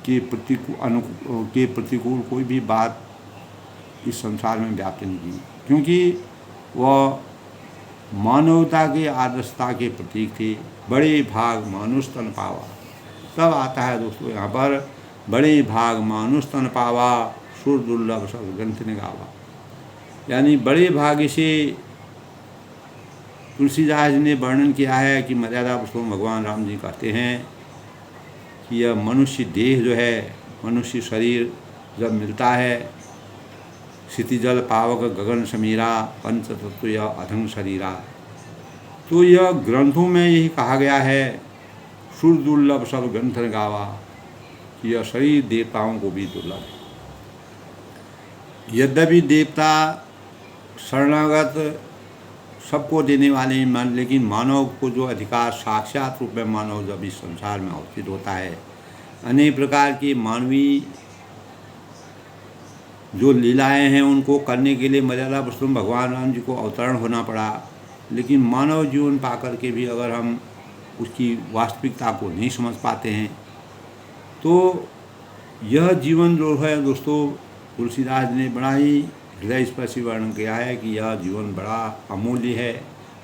के प्रतिकूल कोई भी बात इस संसार में व्याप्त नहीं की, क्योंकि वह मानवता के आदर्शता के प्रतीक थे। बड़े भाग मानुष तन पावा, तब आता है दोस्तों यहाँ पर, बड़े भाग मानुष तन पावा, सुर दुर्लभ सब ग्रंथ ने गावा। यानी बड़े भाग्य से तुलसीदास ने वर्णन किया है कि मर्यादा पुरुषोत्तम भगवान राम जी कहते हैं कि यह मनुष्य देह जो है, मनुष्य शरीर जब मिलता है, क्षितिजल पावक गगन समीरा, पंच तत्व यह अधंग शरीरा। तो यह ग्रंथों में यही कहा गया है, सुर दुर्लभ सब ग्रंथ गावा, कि यह शरीर देवताओं को भी दुर्लभ है। यद्यपि देवता शरणागत सबको देने वाले हैं मन, लेकिन मानव को जो अधिकार साक्षात रूप में मानव जब इस संसार में अवस्थित होता है, अनेक प्रकार की मानवीय जो लीलाएं हैं उनको करने के लिए मर्यादा पुरुषोत्तम भगवान राम जी को अवतरण होना पड़ा। लेकिन मानव जीवन पाकर के भी अगर हम उसकी वास्तविकता को नहीं समझ पाते हैं तो यह जीवन जो है दोस्तों, तुलसीदास ने बड़ा ही हृदय स्पर्शी वर्णन किया है कि यह जीवन बड़ा अमूल्य है,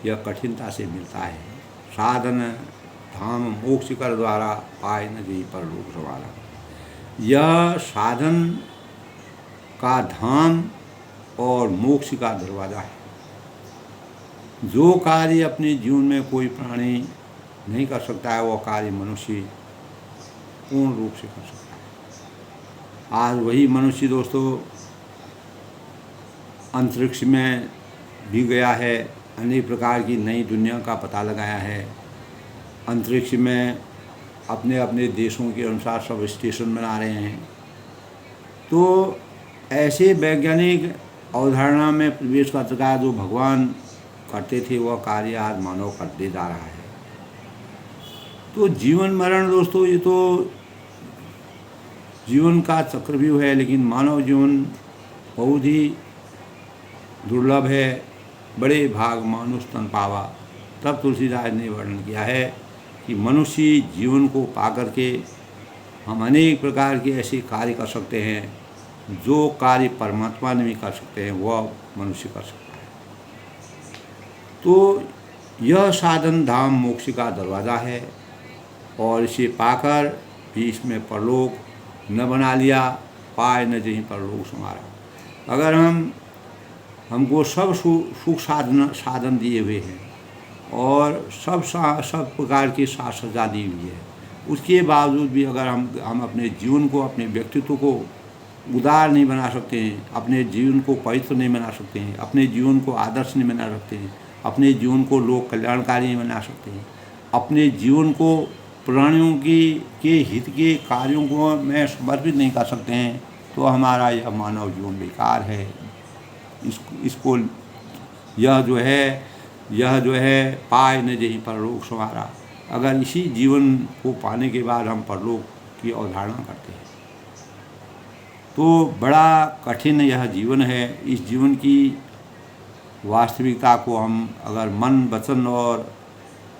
यह कठिनता से मिलता है। साधन धाम मोक्ष कर द्वारा, पाए न जी परलोक सवारा। यह साधन का धाम और मोक्ष का दरवाज़ा है। जो कार्य अपने जीवन में कोई प्राणी नहीं कर सकता है, वह कार्य मनुष्य पूर्ण रूप से कर सकता है। आज वही मनुष्य दोस्तों अंतरिक्ष में भी गया है, अनेक प्रकार की नई दुनिया का पता लगाया है। अंतरिक्ष में अपने अपने देशों के अनुसार सब स्टेशन बना रहे हैं। तो ऐसे वैज्ञानिक अवधारणा में प्रवेश कर चुका है, जो भगवान करते थे वह कार्य आज मानव करते जा रहा है। तो जीवन मरण दोस्तों, ये तो जीवन का चक्रव्यूह है, लेकिन मानव जीवन बहुत ही दुर्लभ है। बड़े भाग मानुष तन पावा, तब तुलसीदास ने वर्णन किया है कि मनुष्य जीवन को पाकर के हम अनेक प्रकार के ऐसे कार्य कर सकते हैं जो कार्य परमात्मा नहीं कर सकते हैं, वह मनुष्य कर सकता है। तो यह साधन धाम मोक्ष का दरवाज़ा है, और इसे पाकर भी इसमें परलोक न बना लिया, पाए न जहीं परलोक समारा। अगर हमको सब सुख साधन दिए हुए हैं और सब प्रकार की साज सज्जा दी हुई है, उसके बावजूद भी अगर हम अपने जीवन को, अपने व्यक्तित्व को उदार नहीं बना सकते हैं, अपने जीवन को पवित्र नहीं बना सकते हैं, अपने जीवन को आदर्श नहीं बना सकते हैं, अपने जीवन को लोक कल्याणकारी नहीं बना सकते हैं, अपने जीवन को प्राणियों के हित के कार्यों को में समर्पित नहीं कर सकते हैं, तो हमारा यह मानव जीवन बेकार है। इसको यह जो है पाए न जहीं परलोक समारा। अगर इसी जीवन को पाने के बाद हम परलोक की अवधारणा करते हैं तो बड़ा कठिन यह जीवन है। इस जीवन की वास्तविकता को हम अगर मन वचन और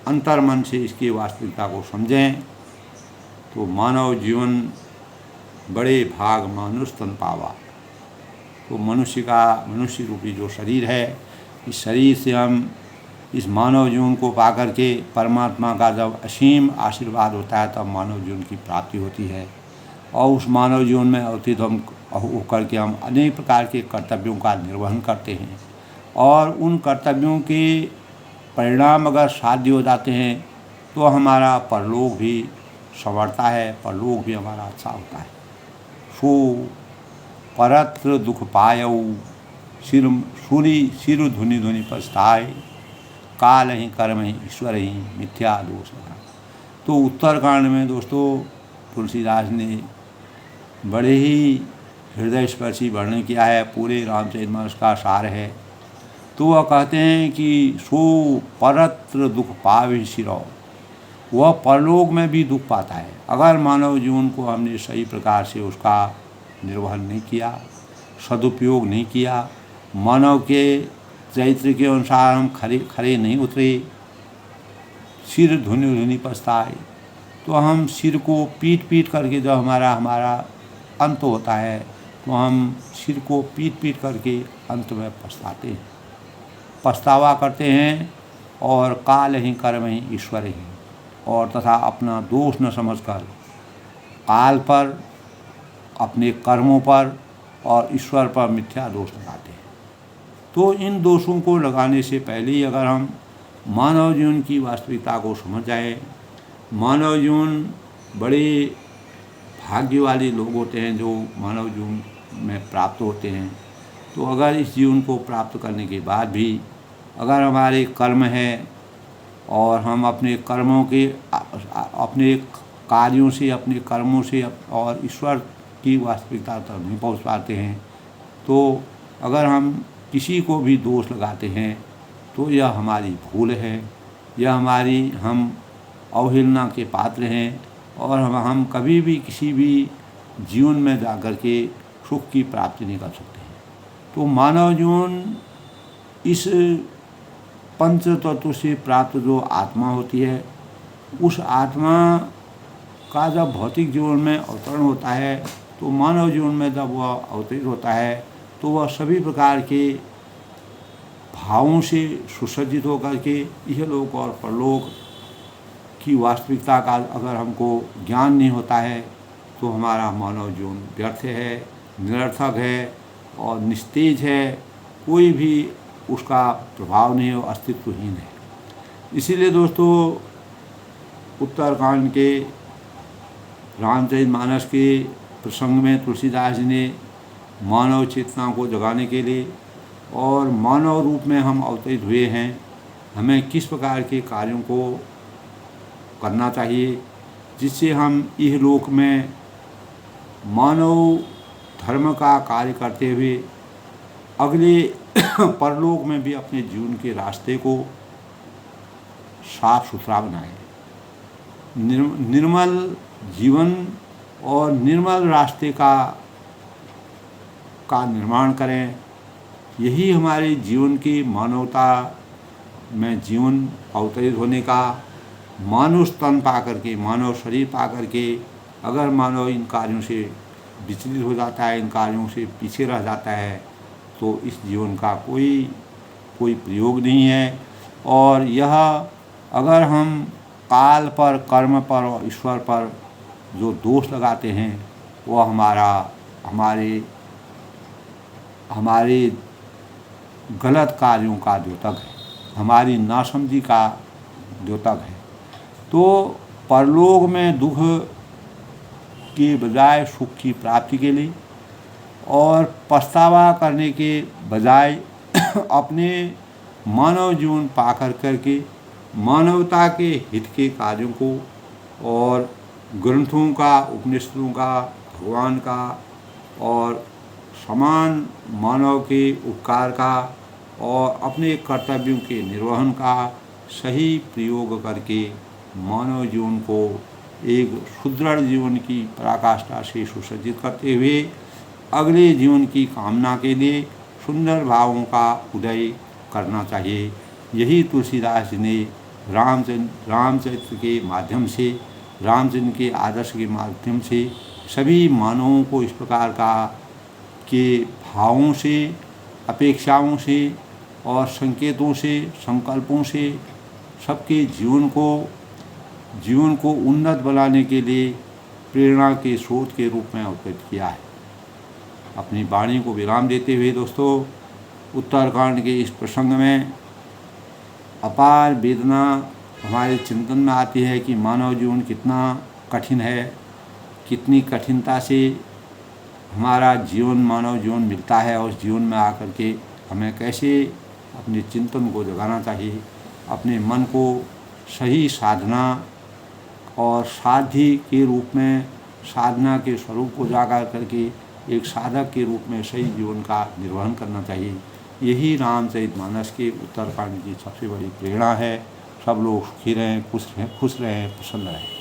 अंतर्मन से इसकी वास्तविकता को समझें तो मानव जीवन बड़े भाग मानुष तन पावा। तो मनुष्य रूपी जो शरीर है, इस शरीर से हम इस मानव जीवन को पाकर के परमात्मा का जब असीम आशीर्वाद होता है तब मानव जीवन की प्राप्ति होती है। और उस मानव जीवन में अवतीत हम होकर के हम अनेक प्रकार के कर्तव्यों का निर्वहन करते हैं, और उन कर्तव्यों के परिणाम अगर साध्य हो जाते हैं तो हमारा परलोक भी संवरता है, परलोक भी हमारा अच्छा होता है। सो परत्र दुख पायऊ सिर धुनि धुनि पछताए, काल ही कर्म ही ईश्वर ही मिथ्या दोष लगा। तो उत्तरकांड में दोस्तों तुलसीदास ने बड़े ही हृदय स्पर्शी वर्णन किया है, पूरे रामचरितमानस का सार है। तो वह कहते हैं कि सो परत्र दुख पावे सिरो, वह परलोक में भी दुख पाता है अगर मानव जीवन को हमने सही प्रकार से उसका निर्वहन नहीं किया, सदुपयोग नहीं किया, मानव के चरित्र के अनुसार हम खरे नहीं उतरे, सिर धुनी धुनी पछताए, तो हम सिर को पीट करके जब हमारा अंत होता है तो हम सिर को पीट करके अंत में पछताते हैं, पछतावा करते हैं। और काल ही कर्म ही ईश्वर ही, और तथा अपना दोष न समझकर काल पर, अपने कर्मों पर और ईश्वर पर मिथ्या दोष लगाते हैं। तो इन दोषों को लगाने से पहले ही अगर हम मानव जीवन की वास्तविकता को समझ जाए, मानव जीवन बड़े भाग्य वाले लोग होते हैं जो मानव जीवन में प्राप्त होते हैं। तो अगर इस जीवन को प्राप्त करने के बाद भी अगर हमारे कर्म है और हम अपने कर्मों के अपने कार्यों से, अपने कर्मों से और ईश्वर की वास्तविकता तक नहीं पहुंच पाते हैं, तो अगर हम किसी को भी दोष लगाते हैं तो यह हमारी भूल है, यह हम अवहेलना के पात्र हैं और हम कभी भी किसी भी जीवन में जाकर के सुख की प्राप्ति नहीं कर सकते हैं। तो मानव जीवन इस पंच तत्व से प्राप्त जो आत्मा होती है, उस आत्मा का जब भौतिक जीवन में अवतरण होता है, तो मानव जीवन में जब वह अवतरित होता है तो वह सभी प्रकार के भावों से सुसज्जित होकर के इहलोक और परलोक की वास्तविकता का अगर हमको ज्ञान नहीं होता है तो हमारा मानव जीवन व्यर्थ है, निरर्थक है और निस्तेज है, कोई भी उसका प्रभाव नहीं है, अस्तित्वहीन है। इसीलिए दोस्तों, उत्तरकांड के रामचरितमानस के प्रसंग में तुलसीदास जी ने मानव चेतना को जगाने के लिए और मानव रूप में हम अवतरित हुए हैं, हमें किस प्रकार के कार्यों को करना चाहिए जिससे हम इह लोक में मानव धर्म का कार्य करते हुए अगले परलोक में भी अपने जीवन के रास्ते को साफ सुथरा बनाएं, निर्मल जीवन और निर्मल रास्ते का निर्माण करें। यही हमारे जीवन की मानवता में जीवन अवतरित होने का, मानव तन पा करके, मानव शरीर पा करके अगर मानव इन कार्यों से विचलित हो जाता है, इन कार्यों से पीछे रह जाता है, तो इस जीवन का कोई प्रयोग नहीं है। और यह अगर हम काल पर, कर्म पर और ईश्वर पर जो दोष लगाते हैं वह हमारे गलत कार्यों का द्योतक है, हमारी नासमझी का द्योतक है। तो परलोक में दुख के बजाय सुख की प्राप्ति के लिए और पछतावा करने के बजाय अपने मानव जीवन पाकर करके मानवता के हित के कार्यों को और ग्रंथों का, उपनिषदों का, भगवान का और समान मानव के उपकार का और अपने कर्तव्यों के निर्वहन का सही प्रयोग करके मानव जीवन को एक सुदृढ़ जीवन की पराकाष्ठा से सुसज्जित करते हुए अगले जीवन की कामना के लिए सुंदर भावों का उदय करना चाहिए। यही तुलसीदास जी ने रामचरित्र के माध्यम से, रामचंद्र के आदर्श के माध्यम से सभी मानवों को इस प्रकार के भावों से, अपेक्षाओं से और संकेतों से, संकल्पों से सबके जीवन को उन्नत बनाने के लिए प्रेरणा के स्रोत के रूप में अवतरित किया है। अपनी वाणी को विराम देते हुए दोस्तों, उत्तरकांड के इस प्रसंग में अपार वेदना हमारे चिंतन में आती है कि मानव जीवन कितना कठिन है, कितनी कठिनता से हमारा मानव जीवन मिलता है और उस जीवन में आकर के हमें कैसे अपने चिंतन को जगाना चाहिए, अपने मन को सही साधना और साध्य के रूप में, साधना के स्वरूप को जाकर करके एक साधक के रूप में सही जीवन का निर्वहन करना चाहिए। यही रामचरितमानस के उत्तरकांड की सबसे बड़ी प्रेरणा है। सब लोग सुखी रहें, खुश रहें, प्रसन्न रहें।